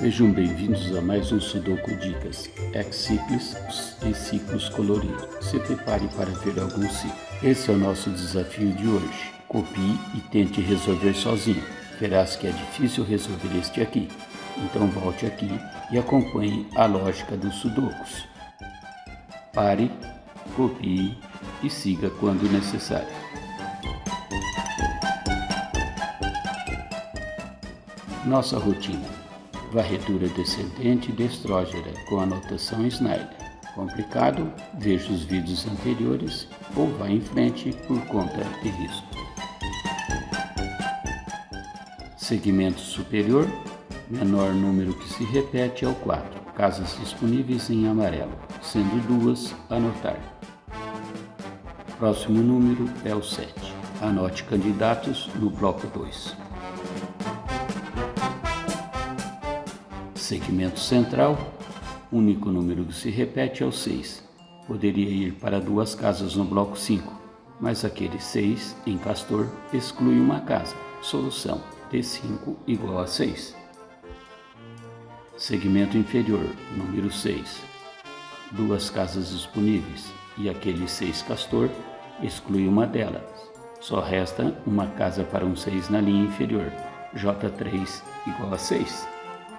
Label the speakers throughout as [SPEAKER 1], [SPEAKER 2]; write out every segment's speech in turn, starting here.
[SPEAKER 1] Sejam bem-vindos a mais um Sudoku Dicas, ex-simples e ciclos coloridos. Se prepare para ver algum ciclo. Esse é o nosso desafio de hoje. Copie e tente resolver sozinho. Verás que é difícil resolver este aqui. Então volte aqui e acompanhe a lógica dos sudokus. Pare, copie e siga quando necessário. Nossa rotina: varredura descendente e destrógera com a notação Snyder. Complicado? Veja os vídeos anteriores ou vá em frente por conta de risco. Segmento superior: menor número que se repete é o 4. Casas disponíveis em amarelo, sendo 2, anotar. Próximo número é o 7. Anote candidatos no bloco 2. Segmento central: único número que se repete é o 6. Poderia ir para 2 casas no bloco 5, mas aquele 6 em castor exclui uma casa. Solução: D5 igual a 6. Segmento inferior: número 6. 2 casas disponíveis e aquele 6 castor exclui uma delas. Só resta uma casa para um 6 na linha inferior. J3 igual a 6.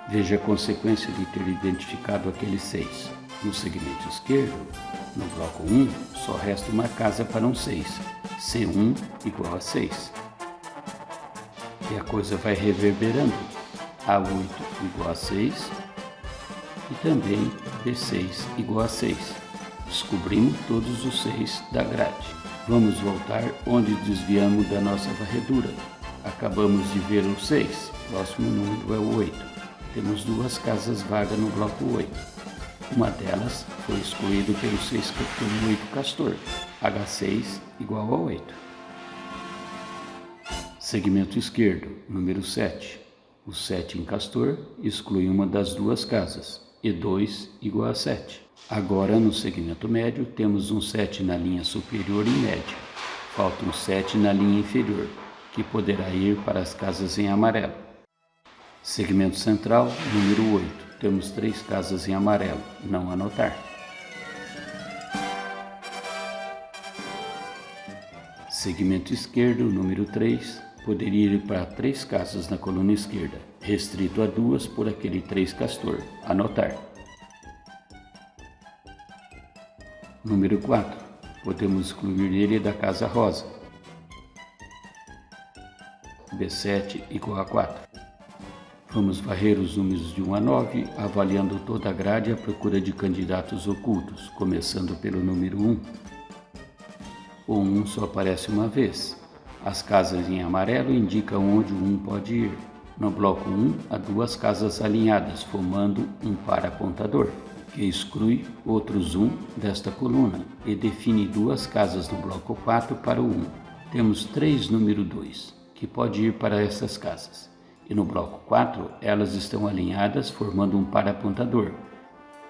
[SPEAKER 1] Veja a consequência de ter identificado aquele 6. No segmento esquerdo, no bloco 1, só resta uma casa para um 6. C1 igual a 6. E a coisa vai reverberando. A8 igual a 6 e também B6 igual a 6. Descobrimos todos os 6 da grade. Vamos voltar onde desviamos da nossa varredura. Acabamos de ver o 6. Próximo número é o 8. Temos 2 casas vagas no bloco 8. Uma delas foi excluída pelo 8 castor. H6 igual a 8. Segmento esquerdo, número 7. O 7 em castor exclui uma das 2 casas. E2 igual a 7. Agora, no segmento médio, temos um 7 na linha superior e média. Falta um 7 na linha inferior, que poderá ir para as casas em amarelo. Segmento central, número 8. Temos 3 casas em amarelo. Não anotar. Segmento esquerdo, número 3. Poderia ir para 3 casas na coluna esquerda. Restrito a 2 por aquele 3 castor. Anotar. Número 4. Podemos excluir ele da casa rosa. B7 igual a 4. Vamos varrer os números de 1 a 9, avaliando toda a grade à procura de candidatos ocultos, começando pelo número 1. O 1 só aparece uma vez. As casas em amarelo indicam onde o 1 pode ir. No bloco 1, há 2 casas alinhadas, formando um par apontador, que exclui outros 1 desta coluna e define 2 casas no bloco 4 para o 1. Temos 3 número 2, que pode ir para essas casas. E no bloco 4, elas estão alinhadas formando um par apontador,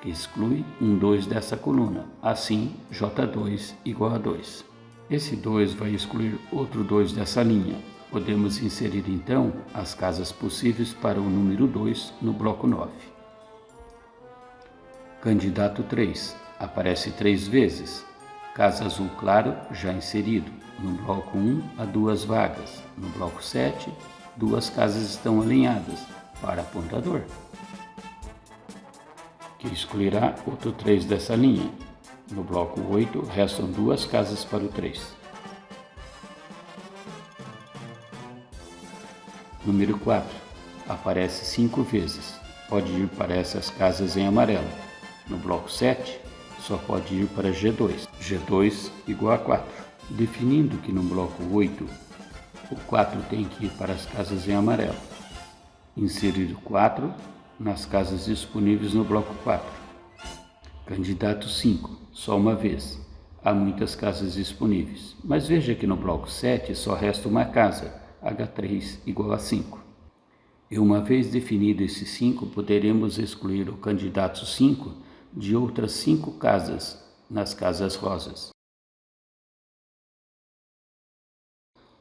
[SPEAKER 1] que exclui um 2 dessa coluna. Assim, J2 igual a 2. Esse 2 vai excluir outro 2 dessa linha. Podemos inserir então as casas possíveis para o número 2 no bloco 9. Candidato 3. Aparece 3 vezes. Casa azul claro já inserido. No bloco 1, há 2 vagas. No bloco 7, 2 casas estão alinhadas para apontador, que excluirá outro 3 dessa linha. No bloco 8, restam 2 casas para o 3. Número 4. Aparece 5 vezes. Pode ir para essas casas em amarelo. No bloco 7, só pode ir para G2. G2 igual a 4. Definindo que no bloco 8, o 4 tem que ir para as casas em amarelo. Inserir o 4 nas casas disponíveis no bloco 4. Candidato 5, só uma vez. Há muitas casas disponíveis, mas veja que no bloco 7 só resta uma casa, H3 igual a 5. E uma vez definido esse 5, poderemos excluir o candidato 5 de outras 5 casas nas casas rosas.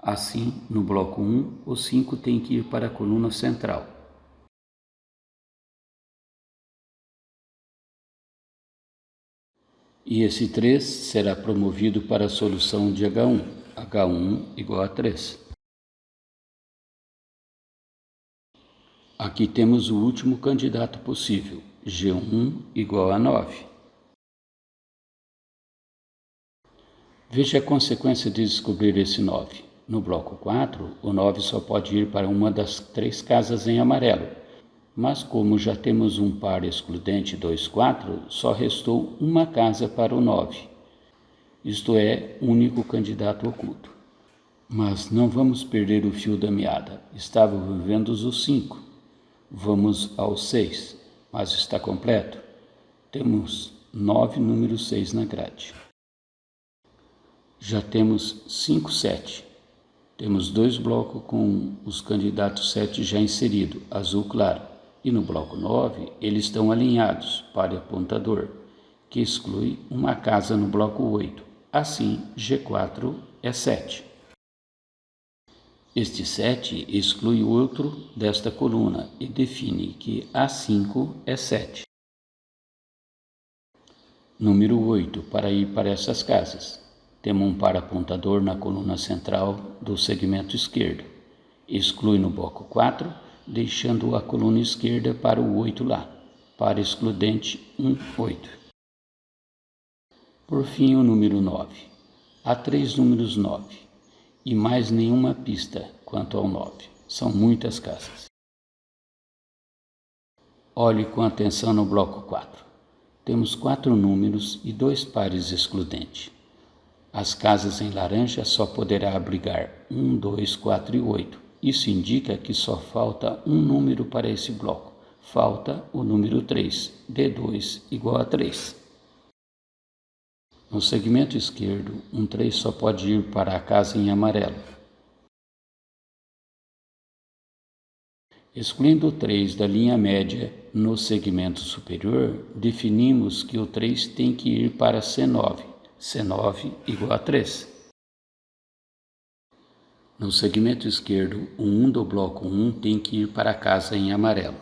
[SPEAKER 1] Assim, no bloco 1, o 5 tem que ir para a coluna central. E esse 3 será promovido para a solução de H1. H1 igual a 3. Aqui temos o último candidato possível, G1 igual a 9. Veja a consequência de descobrir esse 9. No bloco 4, o 9 só pode ir para uma das 3 casas em amarelo, mas como já temos um par excludente 2, 4, só restou uma casa para o 9. Isto é, único candidato oculto. Mas não vamos perder o fio da meada. Estávamos vendo os 5. Vamos ao 6, mas está completo. Temos 9 número 6 na grade. Já temos 5, 7. Temos 2 blocos com os candidatos 7 já inseridos, azul claro. E no bloco 9, eles estão alinhados para apontador, que exclui uma casa no bloco 8. Assim, G4 é 7. Este 7 exclui outro desta coluna e define que A5 é 7. Número 8, para ir para essas casas. Temos um par apontador na coluna central do segmento esquerdo. Exclui no bloco 4, deixando a coluna esquerda para o 8 lá. Par excludente 1, 8. Por fim, o número 9. Há 3 números 9. E mais nenhuma pista quanto ao 9. São muitas casas. Olhe com atenção no bloco 4. Temos 4 números e 2 pares excludentes. As casas em laranja só poderá abrigar 1, 2, 4 e 8. Isso indica que só falta um número para esse bloco. Falta o número 3. D2 igual a 3. No segmento esquerdo, um 3 só pode ir para a casa em amarelo. Excluindo o 3 da linha média no segmento superior, definimos que o 3 tem que ir para C9. C9 igual a 3. No segmento esquerdo, o 1 do bloco 1 tem que ir para a casa em amarelo.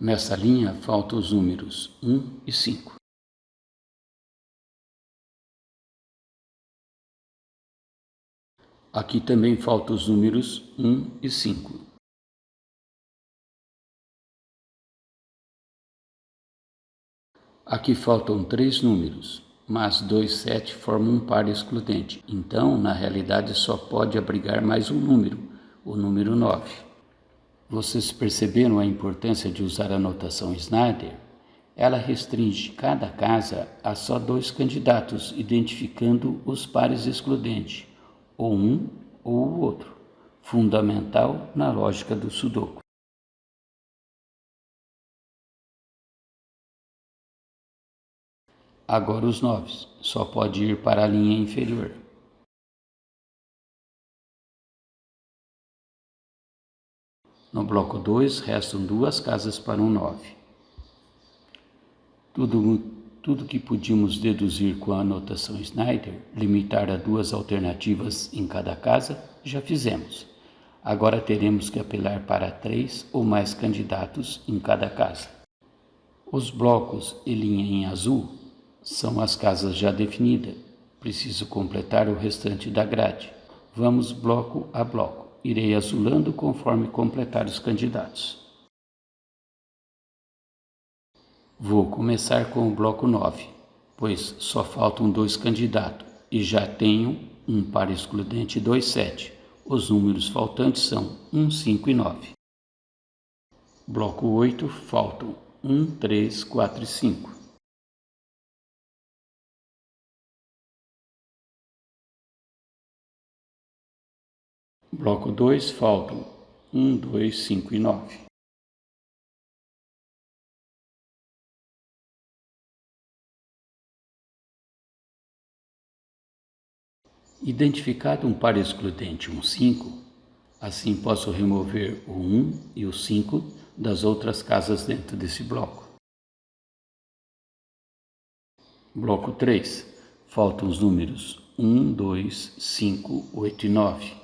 [SPEAKER 1] Nessa linha faltam os números 1 e 5. Aqui também faltam os números 1 e 5. Aqui faltam 3 números, mas 2, 7 formam um par excludente. Então, na realidade, só pode abrigar mais um número, o número 9. Vocês perceberam a importância de usar a notação Snyder? Ela restringe cada casa a só 2 candidatos, identificando os pares excludentes, ou um ou o outro, fundamental na lógica do Sudoku. Agora os 9, só pode ir para a linha inferior. No bloco 2, restam 2 casas para um 9. Tudo que podíamos deduzir com a anotação Snyder, limitar a 2 alternativas em cada casa, já fizemos. Agora teremos que apelar para 3 ou mais candidatos em cada casa. Os blocos e linha em azul são as casas já definidas. Preciso completar o restante da grade. Vamos bloco a bloco. Irei azulando conforme completar os candidatos. Vou começar com o bloco 9, pois só faltam 2 candidatos e já tenho um par excludente 2, 7. Os números faltantes são 1, 5 e 9. Bloco 8, faltam 1, 3, 4 e 5. Bloco 2, faltam 1, 2, 5 e 9. Identificado um par excludente 1, 5, assim posso remover o 1 e o 5 das outras casas dentro desse bloco. Bloco 3, faltam os números 1, 2, 5, 8 e 9.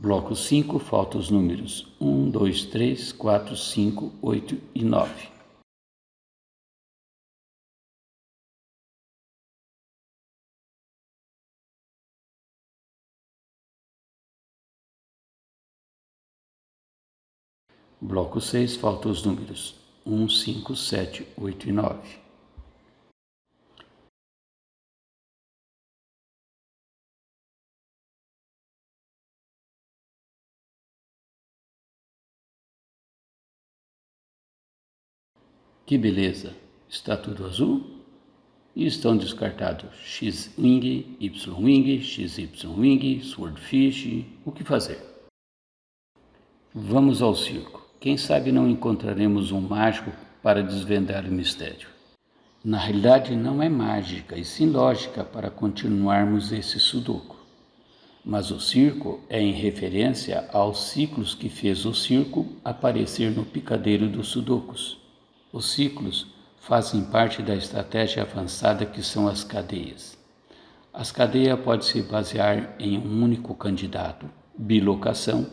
[SPEAKER 1] Bloco 5, faltam os números 1, 2, 3, 4, 5, 8 e 9. Bloco 6, faltam os números 1, 5, 7, 8 e 9. Que beleza! Está tudo azul? E estão descartados X-Wing, Y-Wing, XY-Wing, Swordfish. O que fazer? Vamos ao circo. Quem sabe não encontraremos um mágico para desvendar o mistério. Na realidade não é mágica, e sim lógica para continuarmos esse sudoku. Mas o circo é em referência aos ciclos que fez o circo aparecer no picadeiro dos sudokus. Os ciclos fazem parte da estratégia avançada que são as cadeias. As cadeias podem se basear em um único candidato, bilocação,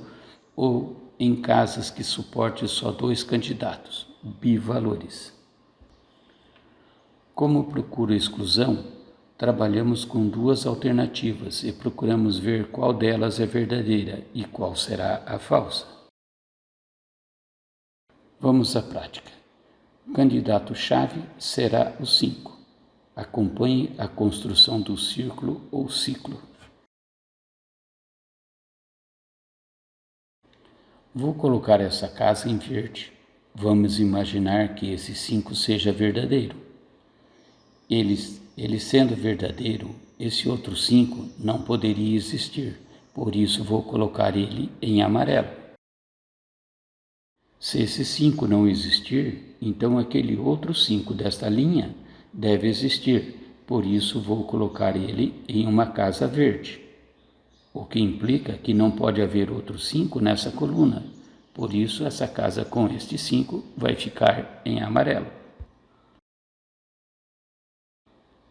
[SPEAKER 1] ou em casas que suportem só 2 candidatos, bivalores. Como procura exclusão, trabalhamos com 2 alternativas e procuramos ver qual delas é verdadeira e qual será a falsa. Vamos à prática. O candidato-chave será o 5. Acompanhe a construção do círculo ou ciclo. Vou colocar essa casa em verde. Vamos imaginar que esse 5 seja verdadeiro. Ele sendo verdadeiro, esse outro 5 não poderia existir, por isso vou colocar ele em amarelo. Se esse 5 não existir, então aquele outro 5 desta linha deve existir, por isso vou colocar ele em uma casa verde. O que implica que não pode haver outro 5 nessa coluna, por isso essa casa com este 5 vai ficar em amarelo.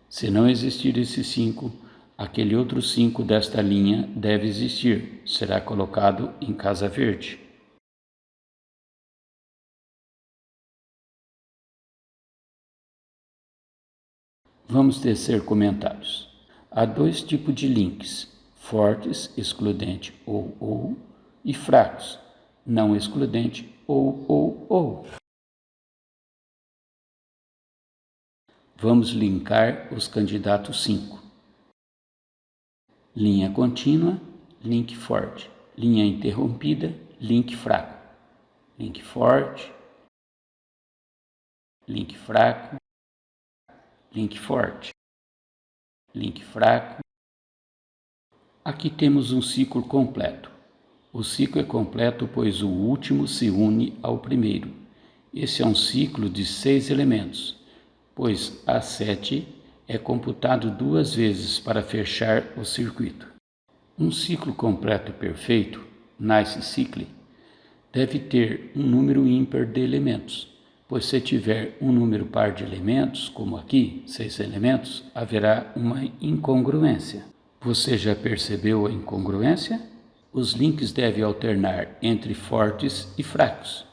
[SPEAKER 1] Se não existir esse 5, aquele outro 5 desta linha deve existir, será colocado em casa verde. Vamos tecer comentários. Há 2 tipos de links, fortes, excludente ou, e fracos, não excludente ou. Vamos linkar os candidatos 5. Linha contínua, link forte. Linha interrompida, link fraco. Link forte, link fraco, link forte, link fraco. Aqui temos um ciclo completo. O ciclo é completo pois o último se une ao primeiro. Esse é um ciclo de 6 elementos, pois a 7 é computado 2 vezes para fechar o circuito. Um ciclo completo perfeito, nice cycle, deve ter um número ímpar de elementos, pois se tiver um número par de elementos, como aqui, 6 elementos, haverá uma incongruência. Você já percebeu a incongruência? Os links devem alternar entre fortes e fracos.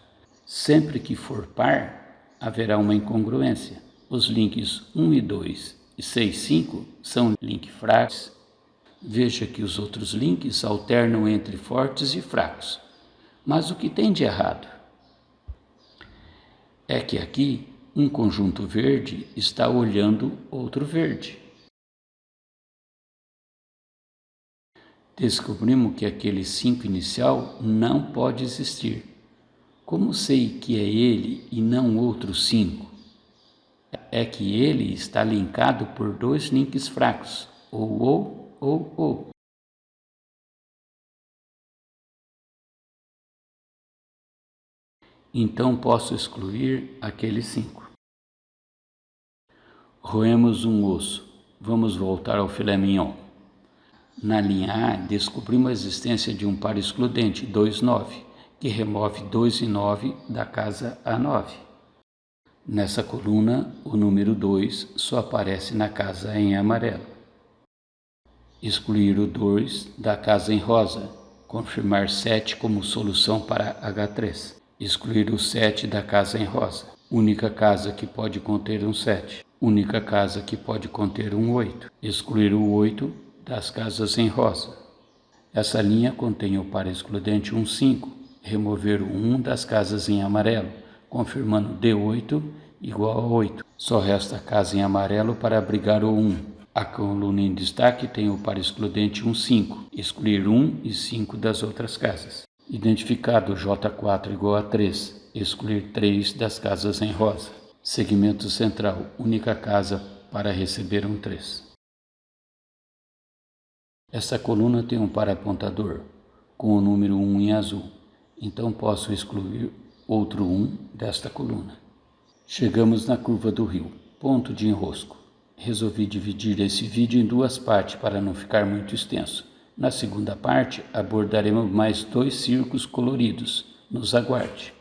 [SPEAKER 1] Sempre que for par, haverá uma incongruência. Os links 1 e 2 e 6 e 5 são link fracos. Veja que os outros links alternam entre fortes e fracos. Mas o que tem de errado? É que aqui um conjunto verde está olhando outro verde. Descobrimos que aquele 5 inicial não pode existir. Como sei que é ele e não outro 5? É que ele está linkado por 2 links fracos, ou. Então posso excluir aquele 5. Roemos um osso. Vamos voltar ao filé mignon. Na linha A, descobrimos a existência de um par excludente, 2, 9, que remove 2 e 9 da casa A9. Nessa coluna, o número 2 só aparece na casa em amarelo. Excluir o 2 da casa em rosa, Confirmar 7 como solução para H3. Excluir o 7 da casa em rosa. Única casa que pode conter um 7. Única casa que pode conter um 8. Excluir o 8 das casas em rosa. Essa linha contém o par excludente 1, 5. Remover o 1 das casas em amarelo, confirmando D8 igual a 8. Só resta a casa em amarelo para abrigar o 1. A coluna em destaque tem o par excludente 1, 5. Excluir 1 e 5 das outras casas. Identificado J4 igual a 3. Excluir 3 das casas em rosa. Segmento central, única casa para receber um 3. Essa coluna tem um par apontador, com o número 1 em azul. Então posso excluir outro 1 desta coluna. Chegamos na curva do rio, ponto de enrosco. Resolvi dividir esse vídeo em duas partes para não ficar muito extenso. Na segunda parte abordaremos mais 2 círculos coloridos. Nos aguarde.